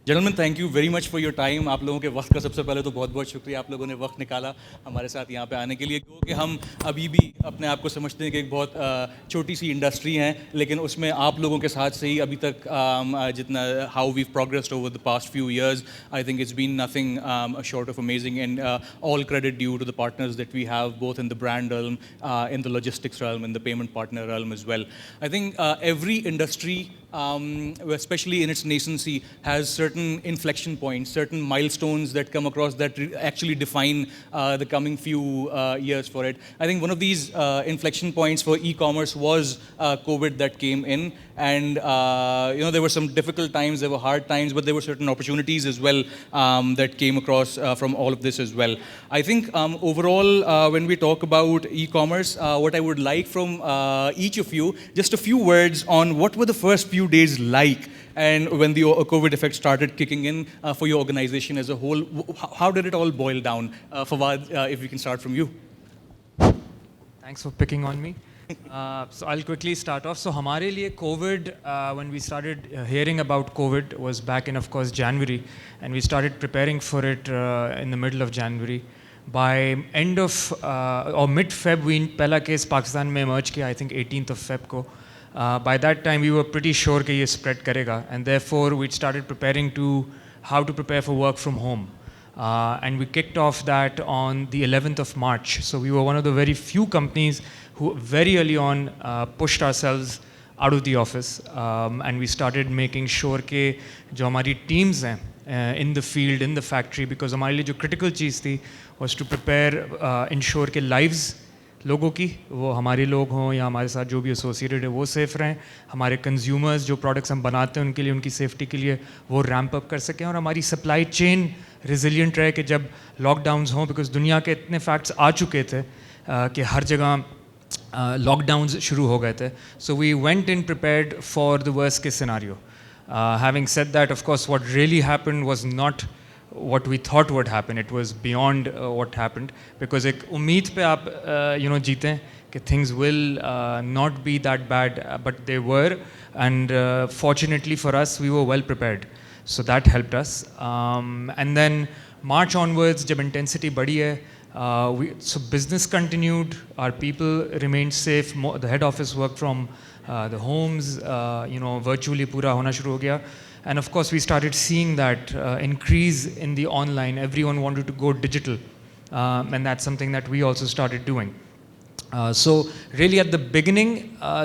Gentleman, thank you very much for your time. आप लोगों के वक्त का सबसे पहले तो बहुत बहुत शुक्रिया, आप लोगों ने वक्त निकाला हमारे साथ यहाँ पे आने के लिए। क्योंकि हम अभी भी अपने आप को समझते हैं कि एक बहुत छोटी सी इंडस्ट्री है, लेकिन उसमें आप लोगों के साथ से ही अभी तक जितना how we progressed over the past few years, I think it's been nothing short of amazing, and all credit due to the partners that we have both in the brand realm, in the logistics realm, in the payment partner realm as well. I think every industry, especially in its nascency, has certain inflection points, certain milestones that come across that actually define the coming few years for it. I think one of these inflection points for e-commerce was COVID that came in, and there were some difficult times, there were hard times, but there were certain opportunities as well that came across from all of this as well. I think overall, when we talk about e-commerce, what I would like from each of you, just a few words on what were the first few days like, and when the COVID effect started kicking in for your organization as a whole. How did it all boil down? Fawad, if we can start from you. Thanks for picking on me. So I'll quickly start off. So हमारे लिए COVID, when we started hearing about COVID, was back in, of course, January, and we started preparing for it in the middle of January. By end of or mid-Feb, we पहला case Pakistan में emerge किया, I think 18th of Feb को. By that time, we were pretty sure कि ये spread करेगा, and therefore we started preparing to how to prepare for work from home. And we kicked off that on the 11th of March. So we were one of the very few companies who very early on pushed ourselves out of the office, and we started making sure कि जो हमारी teams हैं in the field, in the factory, because हमारे लिए जो critical चीज़ थी was to prepare, ensure कि lives लोगों की, वो हमारे लोग हों या हमारे साथ जो भी एसोसिएटेड है वो सेफ़ रहें, हमारे कंज्यूमर्स जो प्रोडक्ट्स हम बनाते हैं उनके लिए, उनकी सेफ्टी के लिए वो रैंप अप कर सकें, और हमारी सप्लाई चेन रिजिलियंट रहे कि जब लॉकडाउन्स हों, बिकॉज दुनिया के इतने फैक्ट्स आ चुके थे कि हर जगह लॉकडाउन्स शुरू हो गए थे. So we went in prepared for the worst case scenario. Having said that, of course, what really happened was not what we thought would happen. It was beyond what happened, because एक उम्मीद पे आप जीते हैं कि things will not be that bad, but they were, and fortunately for us, we were well prepared. So that helped us. And then March onwards, जब intensity बढ़ी है, so business continued, our people remained safe, the head office worked from the homes, virtually पूरा होना शुरू हो गया. And of course, we started seeing that increase in the online. Everyone wanted to go digital, and that's something that we also started doing. So really at the beginning,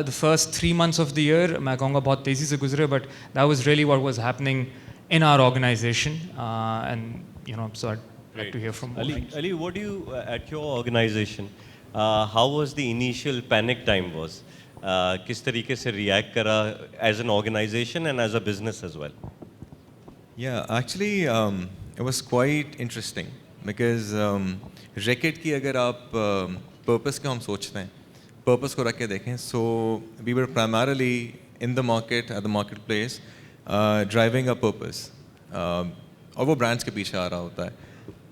the first 3 months of the year, मैं कहूँगा बहुत तेज़ी से गुजरे, but that was really what was happening in our organization, and so I'd like to hear from Ali, what do you, at your organization, how was the initial panic time was? किस तरीके से react करा as an organization and as a business as well? Yeah, actually, it was quite interesting because Reckitt की अगर आप purpose का हम सोचते हैं, purpose को रख के देखें, so we were primarily in the market, at the marketplace, driving a purpose, और वो brands के पीछे आ रहा होता है.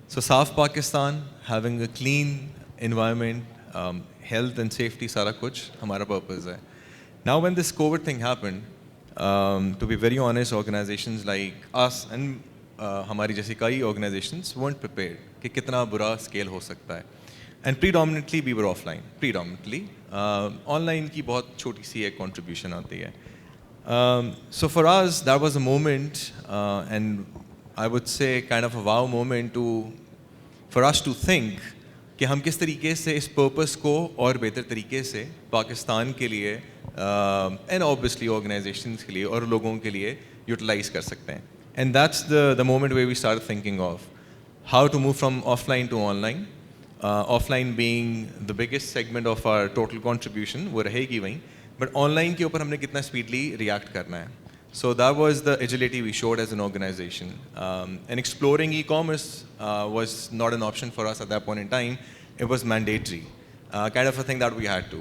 So साफ Pakistan, having a clean environment, health and safety, सारा कुछ हमारा purpose है. Now when this COVID thing happened, to be very honest, organizations like us and हमारी जैसी कई organizations weren't prepared कि कितना बुरा scale हो सकता है. And predominantly we were offline. Predominantly online की बहुत छोटी सी एक contribution आती है. So for us that was a moment, and I would say kind of a wow moment for us to think कि हम किस तरीके से इस पर्पस को और बेहतर तरीके से पाकिस्तान के लिए एंड ऑब्वियसली ऑर्गेनाइजेशंस के लिए और लोगों के लिए यूटिलाइज कर सकते हैं. And that's the moment where we start thinking of how to move from offline to online. Offline being the biggest segment of our total contribution, वो रहेगी वहीं, बट ऑनलाइन के ऊपर हमने कितना स्पीडली रिएक्ट करना है. So that was the agility we showed as an organization. And exploring e-commerce was not an option for us at that point in time. It was mandatory, kind of a thing that we had to.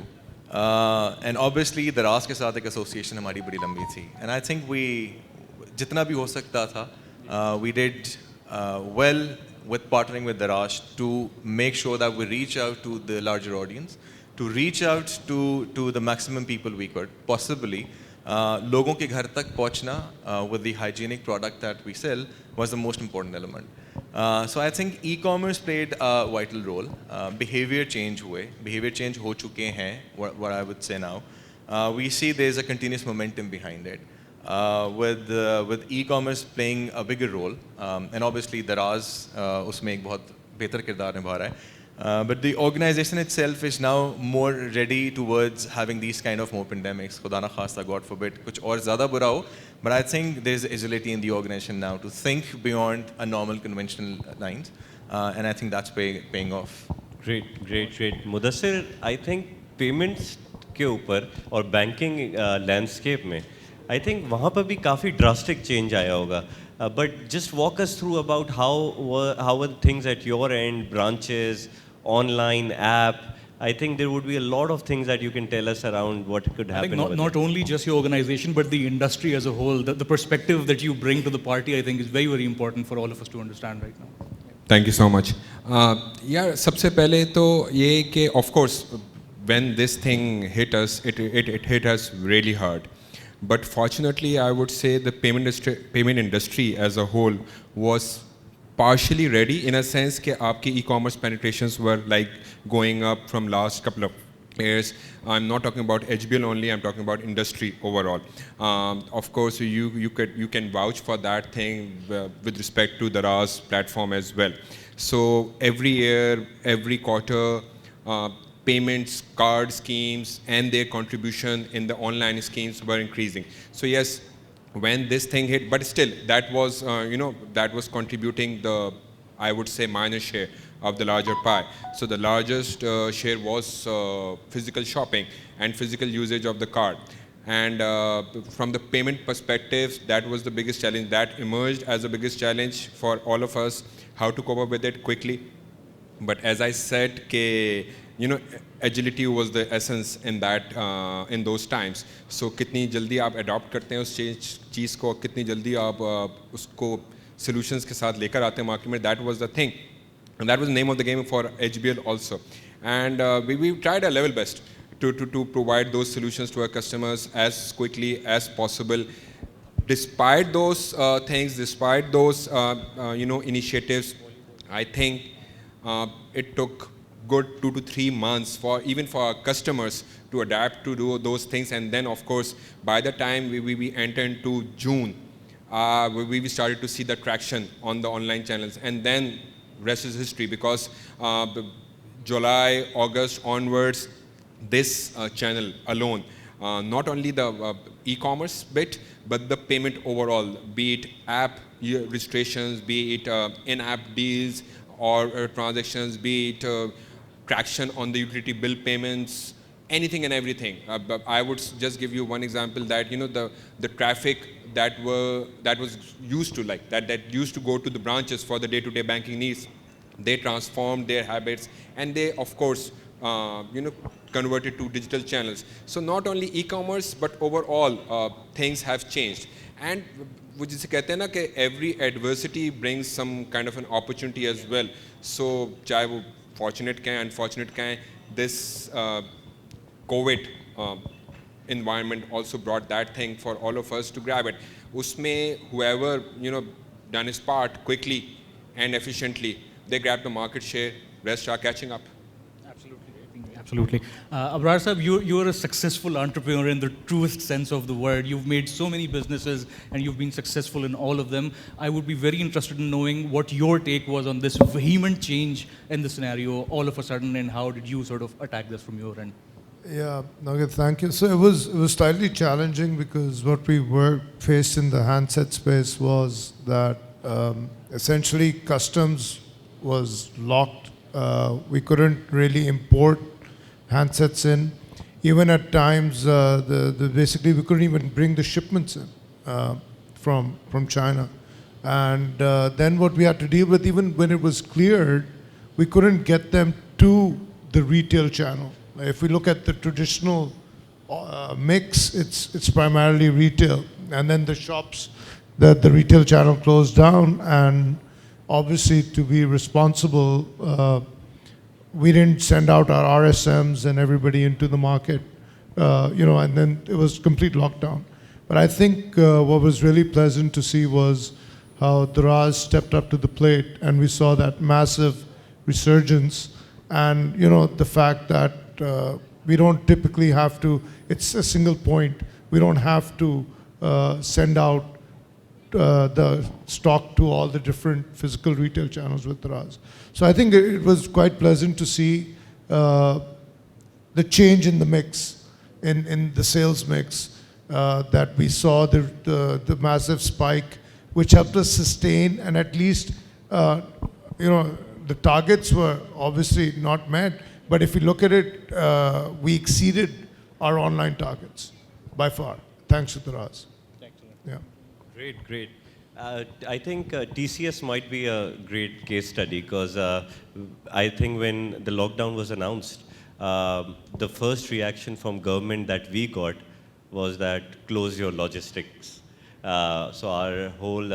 And obviously, Daraz के साथ एक association हमारी बड़ी लंबी थी. And I think we, जितना भी हो सकता था, we did well with partnering with Daraz to make sure that we reach out to the larger audience, to reach out to the maximum people we could possibly. लोगों के घर तक पहुंचना with the hygienic product that we sell was the most important element. So I think e-commerce played a vital role. Behavior change हो चुके हैं, what I would say now. We see there's a continuous momentum behind it. With e-commerce playing a bigger role, and obviously Daraz उसमें एक बहुत बेहतर किरदार निभा रहा है. But the organization itself is now more ready towards having these kind of more pandemics. खुदा ना खास्ता, God forbid, कुछ और ज़्यादा बुरा हो. But I think there is agility in the organization now to think beyond a normal conventional lines, and I think that's paying off. Great. Mudassir, I think payments के ऊपर और banking landscape में, I think वहाँ पर भी काफ़ी drastic change आया होगा. But just walk us through about how were things at your end, branches, online, app. I think there would be a lot of things that you can tell us around what could I happen. think over not there. only just your organization, but the industry as a whole. The perspective that you bring to the party, I think, is very, very important for all of us to understand right now. Thank you so much. यार सबसे पहले तो ये कि of course when this thing hit us, it hit us really hard. But fortunately, I would say the payment industry as a whole was partially ready in a sense कि आपकी e-commerce penetrations were like going up from last couple of years. I'm not talking about HBL only. I'm talking about industry overall. Of course, you can vouch for that thing with respect to the Daraz platform as well. So every year, every quarter, payments, card schemes, and their contribution in the online schemes were increasing. So yes, when this thing hit, but still that was that was contributing the, I would say, minor share of the larger pie. So the largest share was physical shopping and physical usage of the card. And from the payment perspective, that was the biggest challenge that emerged as the biggest challenge for all of us, how to cope up with it quickly. But as I said, agility was the essence in that in those times. So कितनी जल्दी आप adopt करते हैं उस चीज़ को, कितनी जल्दी आप उसको solutions के साथ लेकर आते हैं market में, that was the thing. And that was the name of the game for HBL also. And we tried our level best to provide those solutions to our customers as quickly as possible. Despite those things, despite those initiatives, I think it took good 2 to 3 months even for our customers to adapt to do those things. And then of course, by the time we entered into June, we started to see the traction on the online channels. And then rest is history, because July, August onwards, this channel alone, not only the e-commerce bit, but the payment overall, be it app registrations, be it in-app deals or transactions, be it traction on the utility bill payments, anything and everything. I would just give you one example that the traffic that was used to that used to go to the branches for the day-to-day banking needs, they transformed their habits, and they of course converted to digital channels. So not only e-commerce, but overall things have changed. And वो जिसे कहते हैं ना कि every adversity brings some kind of an opportunity as well. So चाहे वो fortunate कहें, unfortunate कहें, this COVID environment also brought that thing for all of us to grab it. उसमें whoever done his part quickly and efficiently, they grabbed the market share. Rest are catching up. Absolutely. Abrar Sahab, you're a successful entrepreneur in the truest sense of the word. You've made so many businesses and you've been successful in all of them. I would be very interested in knowing what your take was on this vehement change in the scenario all of a sudden, and how did you sort of attack this from your end? Yeah, Nagit, thank you. So it was slightly challenging, because what we were faced in the handset space was that essentially customs was locked. We couldn't really import handsets in. Even at times, basically we couldn't even bring the shipments in from China. And then what we had to deal with, even when it was cleared, we couldn't get them to the retail channel. If we look at the traditional mix, it's primarily retail. And then the shops, the retail channel closed down, and obviously to be responsible, we didn't send out our RSMs and everybody into the market, and then it was complete lockdown. But I think what was really pleasant to see was how Daraz stepped up to the plate, and we saw that massive resurgence. And the fact that we don't typically have to, it's a single point, we don't have to send out the stock to all the different physical retail channels with Daraz. So I think it was quite pleasant to see the change in the mix, in the sales mix, that we saw the massive spike, which helped us sustain, and at least the targets were obviously not met, but if you look at it, we exceeded our online targets by far, thanks to Daraz. Yeah. Great, great. I think TCS might be a great case study because I think when the lockdown was announced, the first reaction from government that we got was that close your logistics. So our whole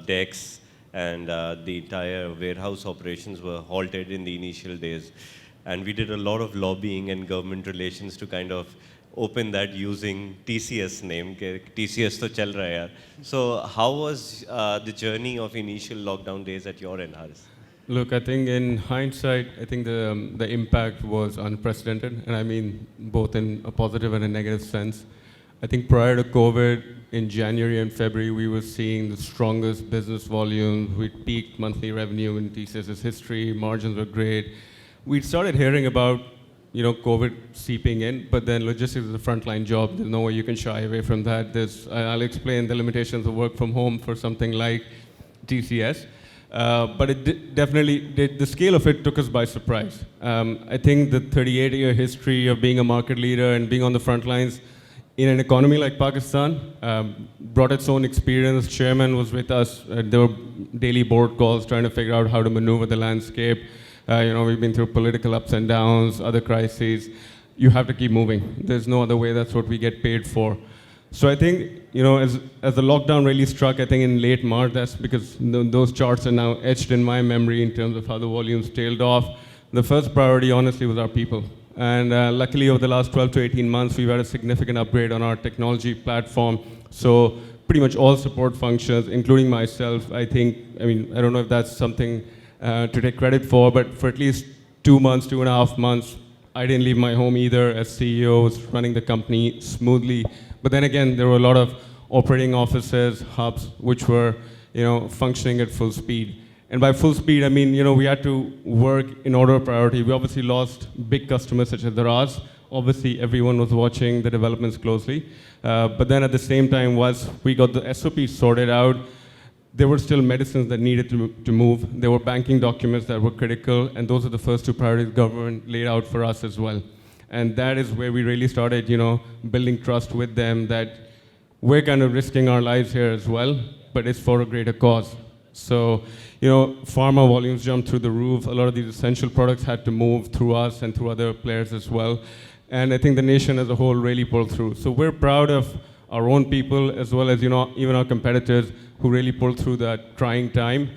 decks and the entire warehouse operations were halted in the initial days. And we did a lot of lobbying and government relations to kind of open that using TCS name, TCS to chal raha hai. So how was the journey of initial lockdown days at your end, Haris? Look, I think in hindsight, I think the impact was unprecedented, and I mean both in a positive and a negative sense. I think prior to COVID, in January and February, we were seeing the strongest business volumes. We peaked monthly revenue in TCS's history. Margins were great. We started hearing about COVID seeping in, but then logistics is a frontline job. There's no way you can shy away from that. I'll explain the limitations of work from home for something like TCS. But it definitely did, the scale of it took us by surprise. I think the 38-year history of being a market leader and being on the front lines in an economy like Pakistan brought its own experience. Chairman was with us. There were daily board calls trying to figure out how to maneuver the landscape. We've been through political ups and downs, other crises. You have to keep moving. There's no other way. That's what we get paid for. So I think, as the lockdown really struck, I think in late March, that's because those charts are now etched in my memory in terms of how the volumes tailed off. The first priority, honestly, was our people. And luckily, over the last 12 to 18 months, we've had a significant upgrade on our technology platform. So pretty much all support functions, including myself, I don't know if that's something to take credit for, but for at least 2 months, 2.5 months, I didn't leave my home either as CEO, was running the company smoothly. But then again, there were a lot of operating offices, hubs, which were, functioning at full speed. And by full speed, I mean, we had to work in order of priority. We obviously lost big customers such as Daraz. Obviously, everyone was watching the developments closely. But then at the same time, once we got the SOPs sorted out, there were still medicines that needed to move. There were banking documents that were critical, and those are the first two priorities government laid out for us as well. And that is where we really started, building trust with them that we're kind of risking our lives here as well, but it's for a greater cause. So, pharma volumes jumped through the roof. A lot of these essential products had to move through us and through other players as well. And I think the nation as a whole really pulled through. So we're proud of our own people as well as, even our competitors who really pulled through that trying time.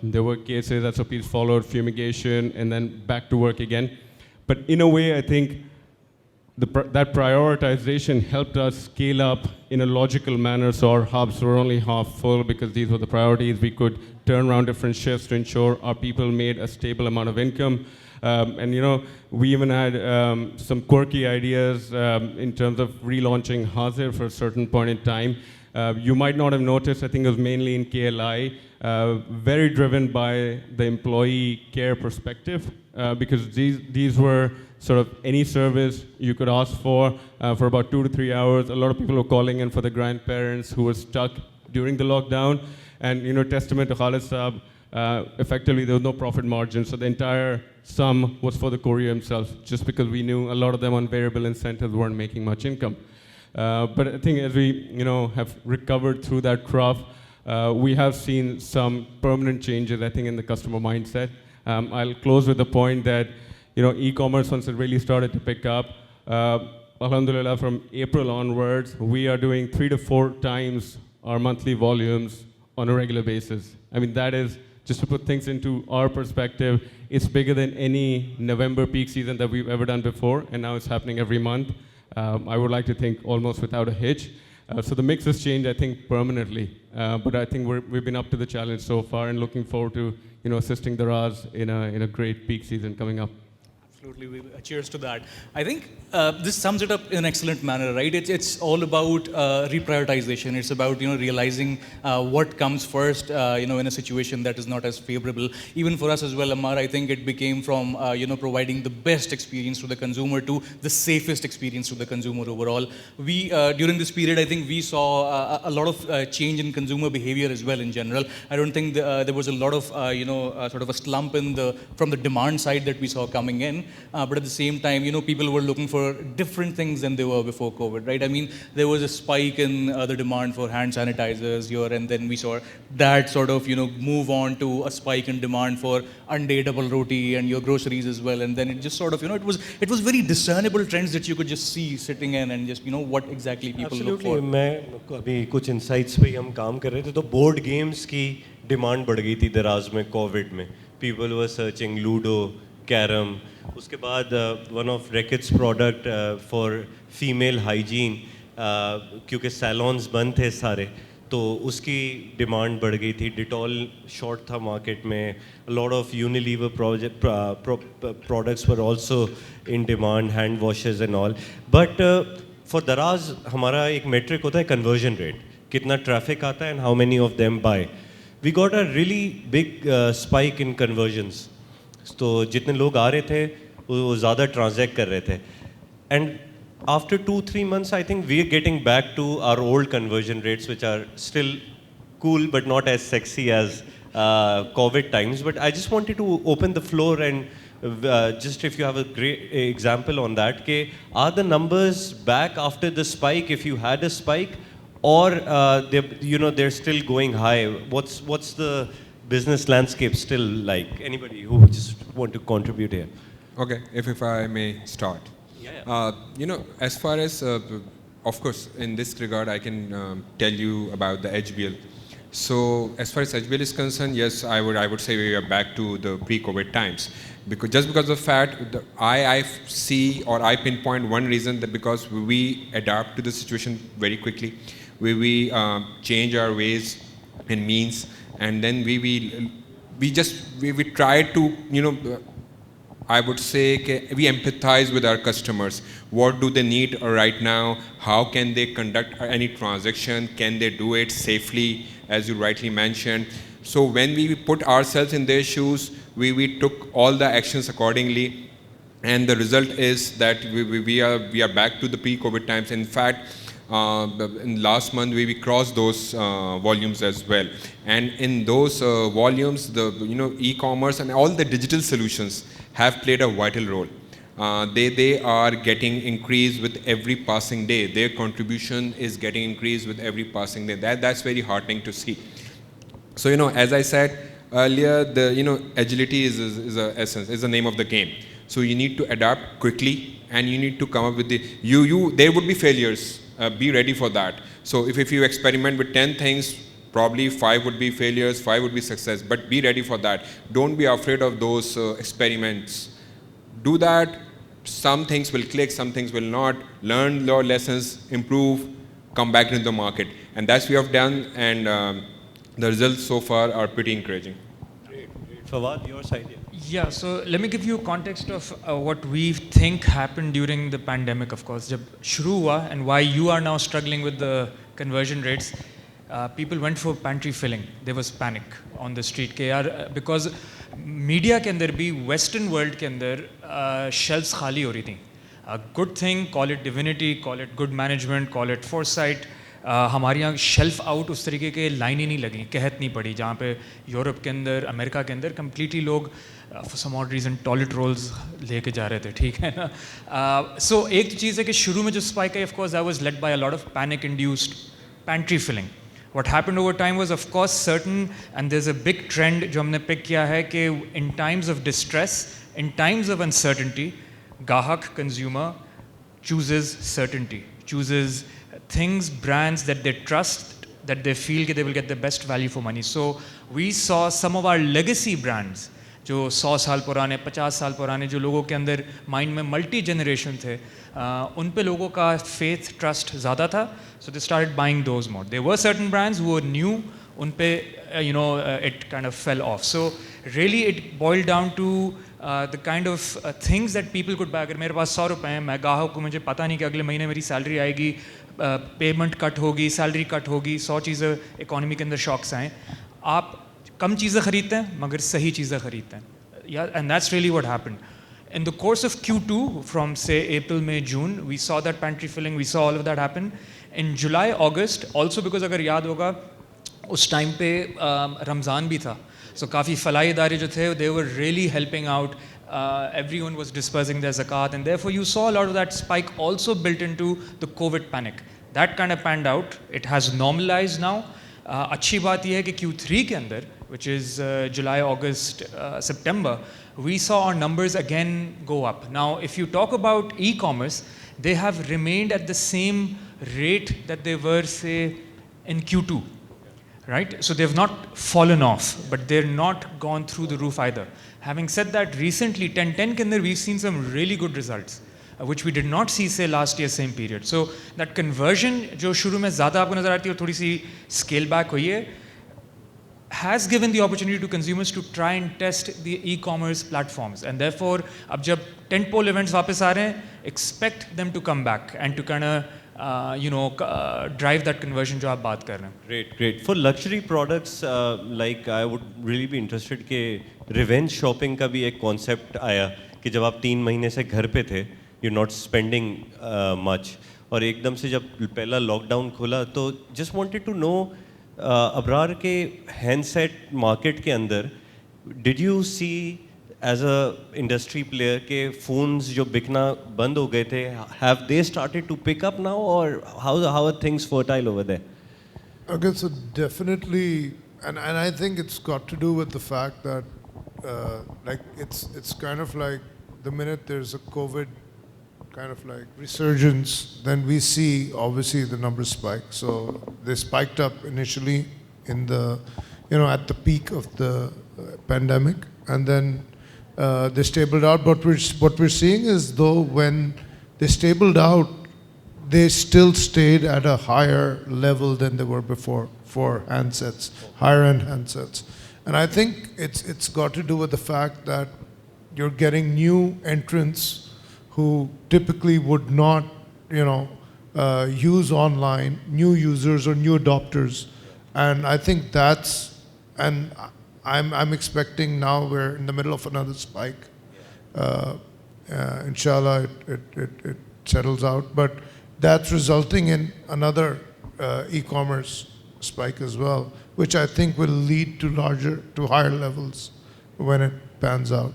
There were cases, SOPs followed, fumigation, and then back to work again. But in a way, I think that prioritization helped us scale up in a logical manner, so our hubs were only half full because these were the priorities. We could turn around different shifts to ensure our people made a stable amount of income. We even had some quirky ideas in terms of relaunching Hazir for a certain point in time. You might not have noticed, I think it was mainly in KLI, very driven by the employee care perspective, because these were sort of any service you could ask for about 2 to 3 hours. A lot of people were calling in for the grandparents who were stuck during the lockdown. And, testament to Khalid Saab, effectively there was no profit margin, so the entire sum was for the courier himself, just because we knew a lot of them on variable incentives weren't making much income. But I think as we have recovered through that trough, we have seen some permanent changes, I think, in the customer mindset. I'll close with the point that e-commerce, once it really started to pick up, alhamdulillah, from April onwards, we are doing 3 to 4 times our monthly volumes on a regular basis. I mean, that is, just to put things into our perspective, it's bigger than any November peak season that we've ever done before, and now it's happening every month. I would like to think almost without a hitch. So the mix has changed, I think, permanently. But I think we've been up to the challenge so far and looking forward to, assisting Daraz in a great peak season coming up. Absolutely. Cheers to that. I think this sums it up in an excellent manner, right? It's all about reprioritization. It's about realizing what comes first, in a situation that is not as favorable. Even for us as well, Ammar, I think it became from providing the best experience to the consumer to the safest experience to the consumer overall. We during this period, I think we saw a lot of change in consumer behavior as well in general. I don't think there was a lot of sort of a slump from the demand side that we saw coming in. But at the same time, people were looking for different things than they were before COVID, right? I mean, there was a spike in the demand for hand sanitizers here, and then we saw that sort of, move on to a spike in demand for undateable roti and your groceries as well. And then it just sort of, it was very discernible trends that you could just see sitting in and just, what exactly people look for. मैं अभी कुछ insights पे हम काम कर रहे थे तो board games की demand बढ़ गई थी दराज में COVID में. People were searching Ludo, Carom. उसके बाद one of Reckitt's product for female hygiene क्योंकि salons बंद थे सारे तो उसकी डिमांड बढ़ गई थी. Dettol short था मार्केट में. A lot of Unilever products were also in demand, hand washes and all. But for Daraz हमारा एक metric होता है conversion rate. कितना traffic आता है and how many of them buy. We got a really big spike in conversions. तो जितने लोग आ रहे थे वो ज़्यादा ट्रांजैक्ट कर रहे थे. And after 2-3 months, I think we are getting back to our old conversion rates, which are still cool but not as sexy as COVID times. But I just wanted to open the floor and just if you have a great example on that, are the numbers back after the spike, if you had a spike, or they're still going high? What's the business landscape still like? Anybody who would just want to contribute here? Okay, if I may start. As far as, of course, in this regard, I can tell you about the HBL. So, as far as HBL is concerned, yes, I would say we are back to the pre-COVID times. Because of the fact, I see or I pinpoint one reason that because we adapt to the situation very quickly, we change our ways and means, and then we try to I would say we empathize with our customers. What do they need right now? How can they conduct any transaction? Can they do it safely, as you rightly mentioned? So when we put ourselves in their shoes, we took all the actions accordingly, and the result is that we are back to the pre-COVID times. In fact, in last month we crossed those volumes as well, and in those volumes, the e-commerce and all the digital solutions have played a vital role. They are getting increased with every passing day. Their contribution is getting increased with every passing day. That's very heartening to see. So as I said earlier, the agility is the essence, is the name of the game. So you need to adapt quickly, and you need to come up with there would be failures. Be ready for that. So if you experiment with 10 things, probably 5 would be failures, 5 would be success, but be ready for that. Don't be afraid of those experiments. Do that. Some things will click, some things will not. Learn your lessons, improve, come back into the market. And that's what we have done, and the results so far are pretty encouraging. Great. Fawad, your side here. Yeah, so let me give you context of what we think happened during the pandemic, of course. जब शुरू हुआ, and why you are now struggling with the conversion rates. People went for pantry filling. There was panic on the street because media के अंदर भी Western world के अंदर shelves खाली हो रही थी. A good thing, call it divinity, call it good management, call it foresight. हमारे यहाँ शेल्फ आउट उस तरीके के लाइन ही नहीं लगी, कहत नहीं पड़ी, जहाँ पे यूरोप के अंदर, अमेरिका के अंदर कम्प्लीटली लोग for some odd reason toilet rolls लेके जा रहे थे, ठीक है ना. सो एक चीज़ है कि शुरू में जो स्पाइक है, of course that was led by a lot of panic induced pantry filling. What happened over time was, of course, certain, and there's a big trend जो हमने pick किया है कि in times of distress, in times of uncertainty, गाहक consumer chooses certainty, chooses things, brands that they trust, that they feel that they will get the best value for money. So we saw some of our legacy brands जो 100 साल पुराने 50 साल पुराने जो लोगों के अंदर माइंड में मल्टी जनरेशन थे, उन पे लोगों का फेथ ट्रस्ट ज़्यादा था. So they started buying those more. There were certain brands who were new, उन पे it kind of fell off. So really it boiled down to the kind of things that people could buy. अगर मेरे पास 100 रुपए हैं, मैं ग्राहक को, मुझे पता नहीं कि अगले महीने मेरी सैलरी आएगी, पेमेंट कट होगी, सैलरी कट होगी, 100 चीज़ें इकोनॉमी के अंदर शॉक्स आएँ. आप कम चीज़ें खरीदते हैं मगर सही चीज़ें खरीदते हैं. And that's really what happened. In the course of Q2, from say April, May, June, we saw that pantry filling, we saw all of that happen. In July, August, also because अगर याद होगा उस time पे रमज़ान भी था, so काफ़ी फलाई इदारे जो थे, they were really helping out. Everyone was dispersing their zakat, and therefore you saw a lot of that spike also built into the COVID panic. That kind of panned out. It has normalized now. अच्छी बात यह है कि Q3 के अंदर, which is July, August, September, we saw our numbers again go up. Now, if you talk about e-commerce, they have remained at the same rate that they were, say, in Q2. Right? So they've not fallen off, but they're not gone through the roof either. Having said that, recently, 10-10 के अंदर, we've seen some really good results, which we did not see, say, last year same period. So that conversion, जो शुरू में ज़्यादा आपको नज़र आती है और थोड़ी सी scale back हुई है, has given the opportunity to consumers to try and test the e-commerce platforms. And therefore, अब जब tentpole events वापस आ रहे हैं, expect them to come back and to kind of drive that conversion जो आप बात कर रहे हैं. Great. For luxury products, like I would really be interested कि revenge shopping का भी एक concept आया कि जब आप 3 महीने से घर पे थे, you're not spending much, और एकदम से जब पहला लॉकडाउन खुला तो just wanted to know Abrar के handset market के अंदर did you see as a industry player के phones जो बिकना बंद हो गए थे, have they started to pick up now, or how are things fertile over there? Okay, so definitely, and I think it's got to do with the fact that like it's kind of like the minute there's a COVID kind of like resurgence, then we see obviously the numbers spike. So they spiked up initially in the, at the peak of the pandemic, and then they stabled out. But what we're seeing is, though, when they stabled out, they still stayed at a higher level than they were before for handsets, higher end handsets. And I think it's got to do with the fact that you're getting new entrants who typically would not, use online, new users or new adopters. And I think I'm expecting now we're in the middle of another spike. Inshallah, it settles out. But that's resulting in another e-commerce spike as well, which I think will lead to higher levels when it pans out.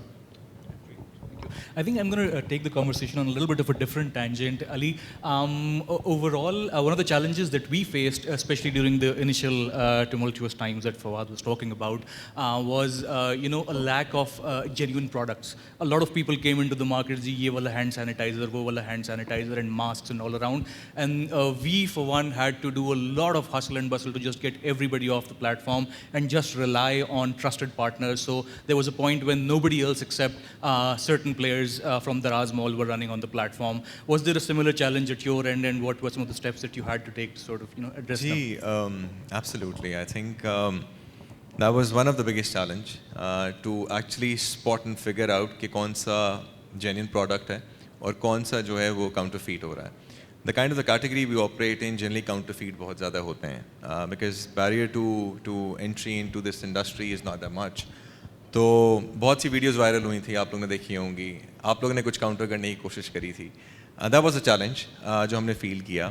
I think I'm going to take the conversation on a little bit of a different tangent, Ali. Overall, one of the challenges that we faced, especially during the initial tumultuous times that Fawad was talking about, was a lack of genuine products. A lot of people came into the market, ye wala hand sanitizer, wo wala hand sanitizer, and masks and all around. And we, for one, had to do a lot of hustle and bustle to just get everybody off the platform and just rely on trusted partners. So there was a point when nobody else except certain players from Daraz Mall were running on the platform. Was there a similar challenge at your end, and what were some of the steps that you had to take to sort of address them? Absolutely. I think that was one of the biggest challenge to actually spot and figure out कि कौन सा genuine product है और कौन सा जो है वो counterfeit हो रहा है. The kind of the category we operate in, generally counterfeit बहुत ज़्यादा होते हैं because barrier to entry into this industry is not that much. तो बहुत सी वीडियोस वायरल हुई थी, आप लोगों ने देखी होंगी, आप लोगों ने कुछ काउंटर करने की कोशिश करी थी. दैट वाज अ चैलेंज जो हमने फील किया,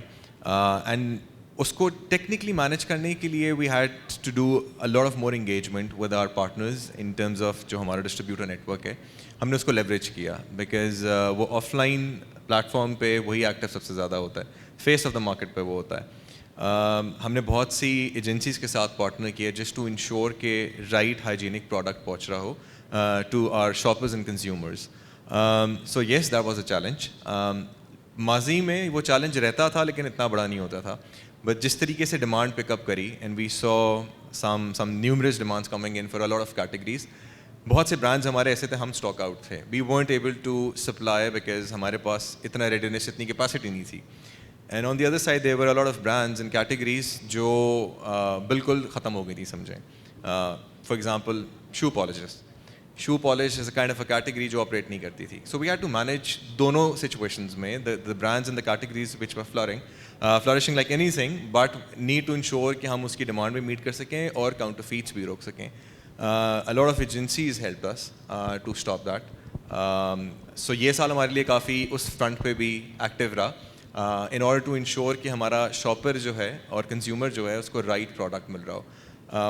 एंड उसको टेक्निकली मैनेज करने के लिए we had to do a lot of more engagement with our partners in terms of जो हमारा डिस्ट्रीब्यूटर नेटवर्क है. हमने उसको लेवरेज किया बिकॉज वो ऑफलाइन प्लेटफॉर्म पे वही एक्टिव सबसे ज़्यादा होता है, फेस ऑफ द मार्केट पे वो होता है. हमने बहुत सी एजेंसीज़ के साथ पार्टनर किया जस्ट टू इंश्योर के राइट हाइजीनिक प्रोडक्ट पहुंच रहा हो to our shoppers and consumers. So yes, that was a challenge. माजी में वो चैलेंज रहता था लेकिन इतना बड़ा नहीं होता था, बट जिस तरीके से डिमांड पिकअप करी and we saw some numerous demands coming in for a lot of categories, बहुत से ब्रांड्स हमारे ऐसे थे, हम स्टॉक आउट थे. We weren't able to supply because हमारे पास इतना readiness, इतनी capacity नहीं थी. And on the other side there were a lot of brands and categories जो बिल्कुल ख़त्म हो गई थी समझें. For example, shoe polishes. Shoe polish is a kind of a category जो operate नहीं करती थी. So we had to manage दोनों situations में, the brands and the categories which were flourishing like anything, but need to ensure कि हम उसकी demand भी meet कर सकें और counterfeits भी रोक सकें. A lot of agencies helped us to stop that. So ये साल हमारे लिए काफ़ी उस front पे भी active रहा in order to ensure कि हमारा shopper जो है और consumer जो है उसको right product मिल रहा हो.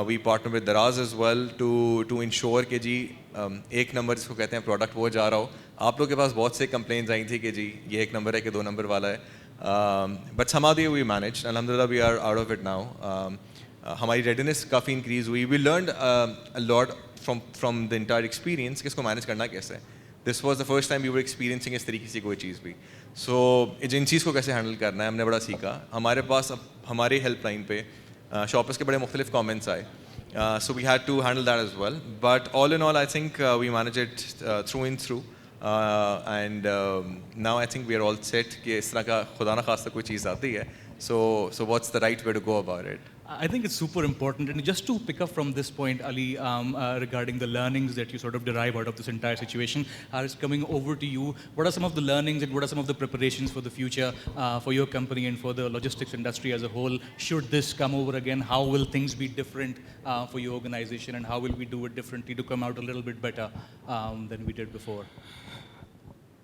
We partner with Daraz as well to ensure कि जी एक नंबर जिसको कहते हैं product वो जा रहा हो. आप लोग के पास बहुत से complaints आई थी कि जी ये एक नंबर है कि 2 नंबर वाला है. But somehow we managed. Alhamdulillah we are out of it now. हमारी readiness काफ़ी increase हुई. We learned a lot from the entire experience कि इसको manage करना कैसे है. This was the first time we were experiencing इस तरीके से कोई चीज़ भी. So agencies को कैसे handle करना है हमने बड़ा सीखा. हमारे पास अब हमारे helpline पे shoppers के बड़े मुख्तलिफ comments आए. So we had to handle that as well. But all in all I think we managed it through and through. And now I think we are all set कि इस तरह का खुदा ना खास्ता कोई चीज़ आती है. So what's the right way to go about it? I think it's super important, and just to pick up from this point, Ali, regarding the learnings that you sort of derive out of this entire situation, Haris, coming over to you, what are some of the learnings and what are some of the preparations for the future for your company and for the logistics industry as a whole? Should this come over again, how will things be different for your organization, and how will we do it differently to come out a little bit better than we did before?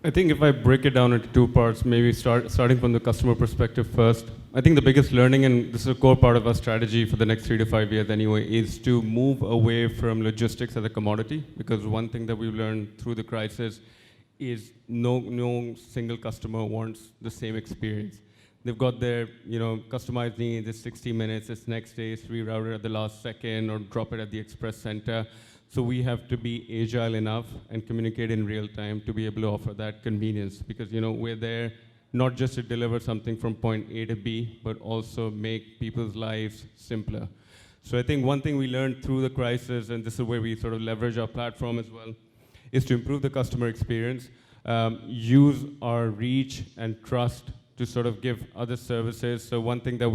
I think if I break it down into two parts, maybe starting from the customer perspective first, I think the biggest learning, and this is a core part of our strategy for the next 3 to 5 years anyway, is to move away from logistics as a commodity. Because one thing that we've learned through the crisis is no single customer wants the same experience. They've got their customized needs, it's 60 minutes, it's next day, it's rerouted at the last second or drop it at the express center. So we have to be agile enough and communicate in real time to be able to offer that convenience, because we're there not just to deliver something from point A to B, but also make people's lives simpler. So I think one thing we learned through the crisis, and this is where we sort of leverage our platform as well, is to improve the customer experience, use our reach and trust to sort of give other services. So one thing that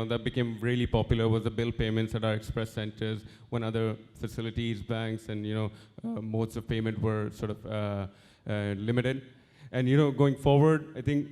that became really popular was the bill payments at our express centers when other facilities, banks, and modes of payment were sort of limited. And going forward, I think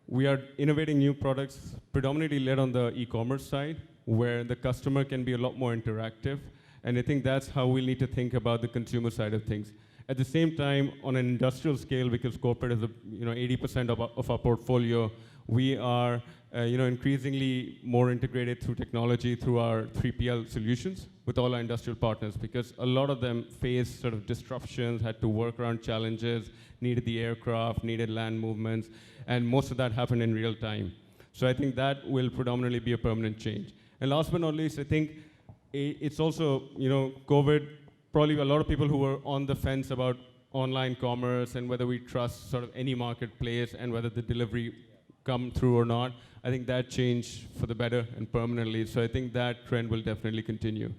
we are innovating new products, predominantly led on the e-commerce side, where the customer can be a lot more interactive. And I think that's how we need to think about the consumer side of things. At the same time, on an industrial scale, because corporate is 80% of our portfolio, we are increasingly more integrated through technology through our 3PL solutions with all our industrial partners, because a lot of them faced sort of disruptions, had to work around challenges, needed the aircraft, needed land movements, and most of that happened in real time. So I think that will predominantly be a permanent change. And last but not least, I think it's also, COVID, probably a lot of people who were on the fence about online commerce and whether we trust sort of any marketplace and whether the delivery come through or not. I think that changed for the better and permanently. So I think that trend will definitely continue.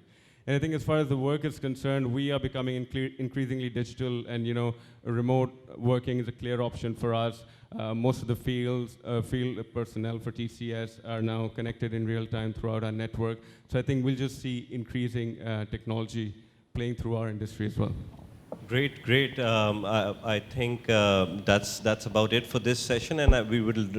And I think as far as the work is concerned, we are becoming increasingly digital, and remote working is a clear option for us. Most of the field personnel for TCS are now connected in real time throughout our network. So I think we'll just see increasing technology playing through our industry as well. Great. I think that's about it for this session, and we would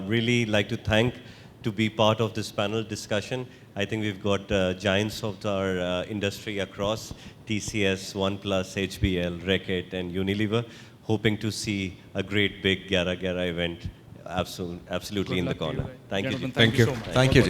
really like to thank to be part of this panel discussion. I think we've got giants of our industry across TCS, OnePlus, HBL, Reckitt, and Unilever, hoping to see a great big Gyara event absolutely in the corner. Thank you. Gentlemen, thank you so much. Thank you.